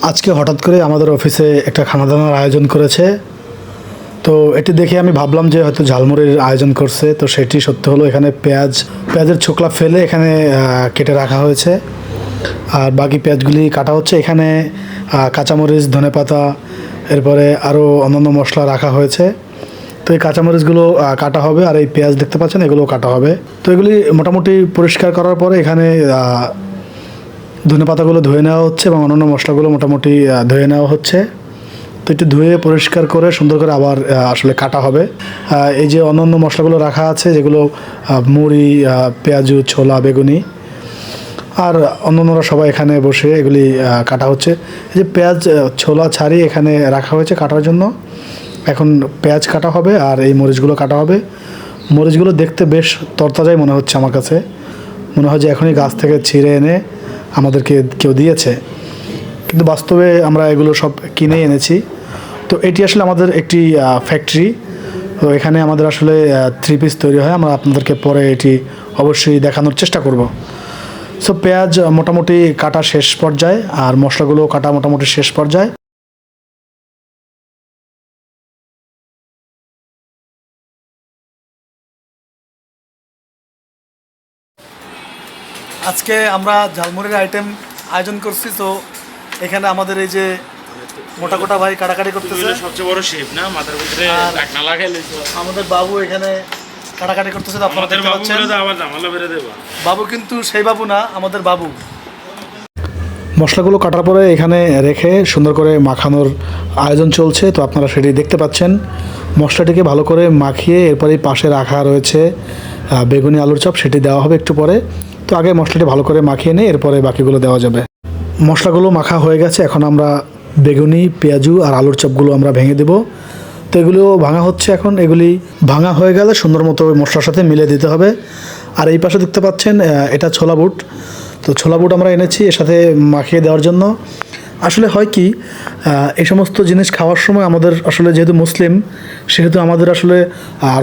আজকে হঠাৎ করে আমাদের অফিসে একটা খানাদানার আয়োজন করেছে। তো এটি দেখে আমি ভাবলাম যে হয়তো ঝালমুড়ির আয়োজন করছে, তো সেটি সত্যি হলো। এখানে পেঁয়াজের ছোকলা ফেলে এখানে কেটে রাখা হয়েছে, আর বাকি পেঁয়াজগুলি কাটা হচ্ছে। এখানে কাঁচামরিচ, ধনেপাতা, এরপরে আরও অন্যান্য মশলা রাখা হয়েছে। তো এই কাঁচামরিচগুলো কাটা হবে, আর এই পেঁয়াজ দেখতে পাচ্ছেন এগুলো কাটা হবে। তো এগুলি মোটামুটি পরিষ্কার করার পরে এখানে ধনেপাতাগুলো ধুয়ে নেওয়া হচ্ছে এবং অন্যান্য মশলাগুলো মোটামুটি ধুয়ে নেওয়া হচ্ছে। তো একটু ধুয়ে পরিষ্কার করে সুন্দর করে আবার আসলে কাটা হবে। এই যে অন্যান্য মশলাগুলো রাখা আছে, যেগুলো মুড়ি, পেঁয়াজু, ছোলা, বেগুনি আর অন্যান্যরা সবাই এখানে বসে এগুলি কাটা হচ্ছে। এই যে পেঁয়াজ, ছোলা ছাড়িয়ে এখানে রাখা হয়েছে কাটার জন্য। এখন পেঁয়াজ কাটা হবে আর এই মরিচগুলো কাটা হবে। মরিচগুলো দেখতে বেশ তরতাজাই মনে হচ্ছে আমার কাছে। মনে হয় যে এখনই গাছ থেকে ছিঁড়ে এনে আমাদেরকে কেউ দিয়েছে, কিন্তু বাস্তবে আমরা এগুলো সব কিনেই এনেছি। তো এটি আসলে আমাদের একটি ফ্যাক্টরি। তো এখানে আমাদের আসলে 3 পিস তৈরি হয়। আমরা আপনাদেরকে পরে এটি অবশ্যই দেখানোর চেষ্টা করব। সো পেঁয়াজ মোটামুটি কাটা শেষ পর্যায়ে, আর মশলাগুলো কাটা মোটামুটি শেষ পর্যায়ে। আজকে আমরা ঝালমুড়ির আইটেম আয়োজন করছি। তো এখানে আমাদের এই যে মোটা কোটা ভাই কাটাকাটি করতেছে, সবচেয়ে বড় শেফ না, মাথার ভিতরে ঢাকনা লাগাইলে আমাদের বাবু এখানে কাটাকাটি করতেছে। তো আপনারা দেখতে পাচ্ছেন আবার জামালা বেরে দেব। বাবু কিন্তু সেই বাবু না, আমাদের বাবু। মশলাগুলো কাটার পরে এখানে রেখে সুন্দর করে মাখানোর আয়োজন চলছে। তো আপনারা সেটি দেখতে পাচ্ছেন। মশলাটিকে ভালো করে মাখিয়ে এরপরেই পাশে রাখা রয়েছে বেগুনি আলুর চপ, সেটি দেওয়া হবে একটু পরে। তো আগে মশলাটি ভালো করে মাখিয়ে নিয়ে এরপরে বাকিগুলো দেওয়া যাবে। মশলাগুলো মাখা হয়ে গেছে, এখন আমরা বেগুনি, পেঁয়াজু আর আলুর চপগুলো আমরা ভেঙে দেব। তো এগুলো ভাঙা হচ্ছে এখন। এগুলি ভাঙা হয়ে গেলে সুন্দর মতো ওই মশলার সাথে মিলিয়ে দিতে হবে। আর এই পাশে দেখতে পাচ্ছেন এটা ছোলা বুট। তো ছোলা বুট আমরা এনেছি এর সাথে মাখিয়ে দেওয়ার জন্য। আসলে হয় কি, এই সমস্ত জিনিস খাওয়ার সময় আমাদের আসলে যেহেতু মুসলিম, সেহেতু আমাদের আসলে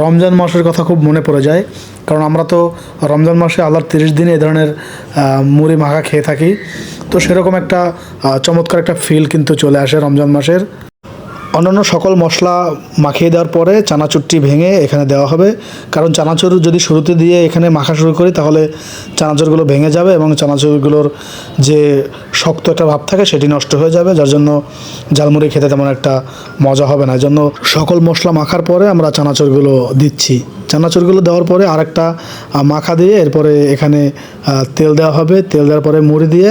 রমজান মাসের কথা খুব মনে পড়ে যায়। কারণ আমরা তো রমজান মাসে আল্লাহর 30 দিনে এই ধরনের মুড়ি মাখা খেয়ে থাকি। তো সেরকম একটা চমৎকার একটা ফিল কিন্তু চলে আসে রমজান মাসের। অন্যান্য সকল মশলা মাখিয়ে দেওয়ার পরে চানাচুরটি ভেঙে এখানে দেওয়া হবে। কারণ চানাচুর যদি শুরুতে দিয়ে এখানে মাখা শুরু করি তাহলে চানাচুরগুলো ভেঙে যাবে এবং চানাচুরগুলোর যে শক্ত একটা ভাব থাকে সেটি নষ্ট হয়ে যাবে, যার জন্য ঝালমুড়ি খেতে তেমন একটা মজা হবে না। এই জন্য সকল মশলা মাখার পরে আমরা চানাচুরগুলো দিচ্ছি। চানাচুরগুলো দেওয়ার পরে আরেকটা মাখা দিয়ে এরপরে এখানে তেল দেওয়া হবে। তেল দেওয়ার পরে মুড়ি দিয়ে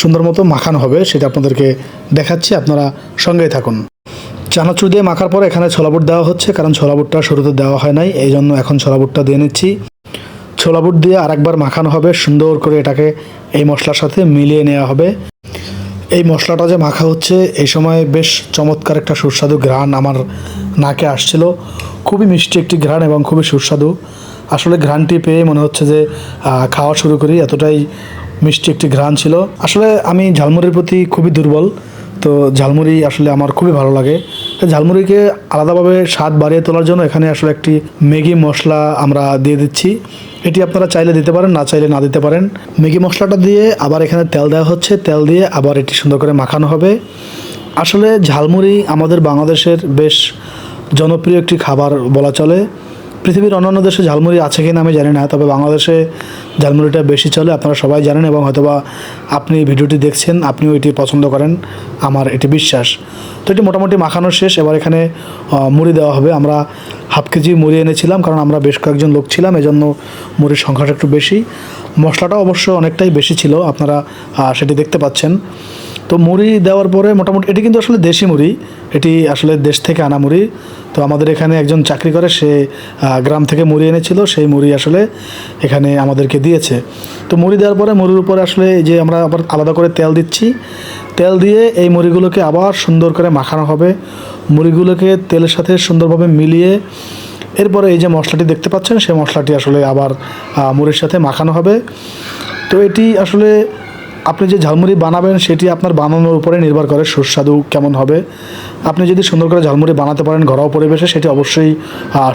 সুন্দর মতো মাখানো হবে, সেটা আপনাদেরকে দেখাচ্ছি, আপনারা সঙ্গেই থাকুন। চানাচুর দিয়ে মাখার পরে এখানে ছোলা বুট দেওয়া হচ্ছে, কারণ ছোলা বুটটা শুরুতে দেওয়া হয় নাই, এই জন্য এখন ছোলা বুটটা দিয়ে নিচ্ছি। ছোলা বুট দিয়ে আরেকবার মাখানো হবে সুন্দর করে, এটাকে এই মশলার সাথে মিলিয়ে নেওয়া হবে। এই মশলাটা যে মাখা হচ্ছে এই সময় বেশ চমৎকার একটা সুস্বাদু ঘ্রাণ আমার নাকে আসছিল। খুবই মিষ্টি একটি ঘ্রাণ এবং খুবই সুস্বাদু। আসলে ঘ্রাণটি পেয়ে মনে হচ্ছে যে খাওয়া শুরু করি, এতটাই মিষ্টি একটি ঘ্রাণ ছিল। আসলে আমি ঝালমুড়ির প্রতি খুবই দুর্বল। তো ঝালমুড়ি আসলে আমার খুবই ভালো লাগে। ঝালমুড়িকে আলাদাভাবে স্বাদ বাড়িয়ে তোলার জন্য এখানে আসলে একটি ম্যাগি মশলা আমরা দিয়ে দিচ্ছি। এটি আপনারা চাইলে দিতে পারেন, না চাইলে না দিতে পারেন। ম্যাগি মশলাটা দিয়ে আবার এখানে তেল দেওয়া হচ্ছে, তেল দিয়ে আবার এটি সুন্দর করে মাখানো হবে। আসলে ঝালমুড়ি আমাদের বাংলাদেশের বেশ জনপ্রিয় একটি খাবার বলা চলে। পৃথিবীর অন্যান্য দেশে ঝালমুড়ি আছে কিনা আমি জানি না, তবে বাংলাদেশে ঝালমুড়িটা বেশি চলে, আপনারা সবাই জানেন এবং হয়তোবা আপনি ভিডিওটি দেখছেন, আপনিও এটি পছন্দ করেন, আমার এটি বিশ্বাস। তো এটি মোটামুটি মাখানো শেষ। এবার এখানে মুড়ি দেওয়া হবে। আমরা হাফ কেজি মুড়ি এনেছিলাম, কারণ আমরা বেশ কয়েকজন লোক ছিলাম, এজন্য মুড়ির সংখ্যাটা একটু বেশি। মশলাটাও অবশ্য অনেকটাই বেশি ছিল, আপনারা সেটি দেখতে পাচ্ছেন। তো মুড়ি দেওয়ার পরে মোটামুটি এটি কিন্তু আসলে দেশি মুড়ি, এটি আসলে দেশ থেকে আনা মুড়ি। তো আমাদের এখানে একজন চাকরি করে, সে গ্রাম থেকে মুড়ি এনেছিল, সেই মুড়ি আসলে এখানে আমাদেরকে দিয়েছে। তো মুড়ি দেওয়ার পরে মুড়ির উপরে আসলে যে আমরা আবার আলাদা করে তেল দিচ্ছি। তেল দিয়ে এই মুড়িগুলোকে আবার সুন্দর করে মাখানো হবে। মুড়িগুলোকে তেলের সাথে সুন্দরভাবে মিলিয়ে এরপরে এই যে মশলাটি দেখতে পাচ্ছেন সেই মশলাটি আসলে আবার মুড়ির সাথে মাখানো হবে। তো এটি আসলে আপনি যে ঝালমুড়ি বানাবেন সেটি আপনার বানানোর উপরে নির্ভর করে সুস্বাদু কেমন হবে। আপনি যদি সুন্দর করে ঝালমুড়ি বানাতে পারেন ঘরোয়া পরিবেশে, সেটি অবশ্যই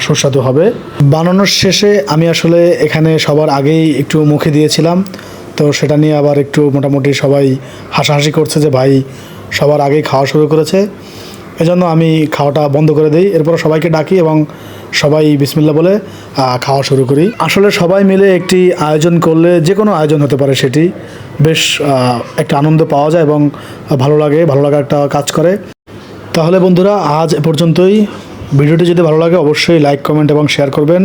সুস্বাদু হবে। বানানোর শেষে আমি আসলে এখানে সবার আগেই একটু মুখে দিয়েছিলাম। তো সেটা নিয়ে আবার একটু মোটামুটি সবাই হাসাহাসি করছে যে ভাই সবার আগেই খাওয়া শুরু করেছে, এজন্য আমি খাওয়াটা বন্ধ করে দিই। এরপর সবাইকে ডাকি এবং সবাই বিসমিল্লাহ বলে খাওয়া শুরু করি। আসলে সবাই মিলে একটি আয়োজন করলে যে কোনো আয়োজন হতে পারে, সেটি বেশ একটা আনন্দ পাওয়া যায় এবং ভালো লাগা একটা কাজ করে। তাহলে বন্ধুরা আজ এ পর্যন্তই। ভিডিওটি যদি ভালো লাগে অবশ্যই লাইক, কমেন্ট এবং শেয়ার করবেন।